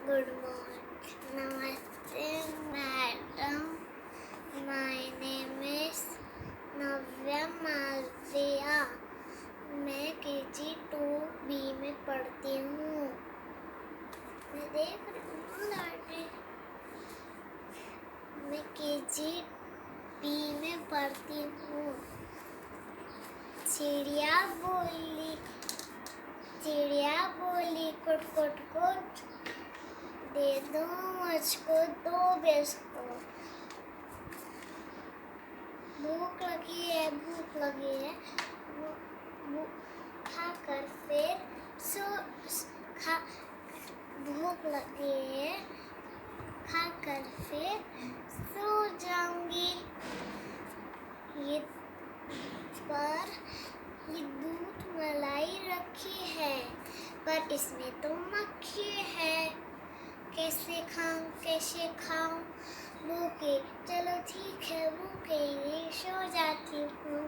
Good morning, नमस्ते madam. My name is नव्या मालविया। मैं KG 2B में पढ़ती हूँ। मैं देख रही हूँ दादी। मैं केजी B में पढ़ती हूँ। चिड़िया बोली कुट कुट कुट, दे दो मुझको 2 बिस्कुट। भूख लगी है खाकर फिर भूख लगी है खाकर फिर सो जाऊंगी। ये दूध मलाई रखी है, पर इसमें तो मक्खी है। कैसे खाऊं? भूखे, चलो ठीक है, भूखे ही सो जाती हूँ।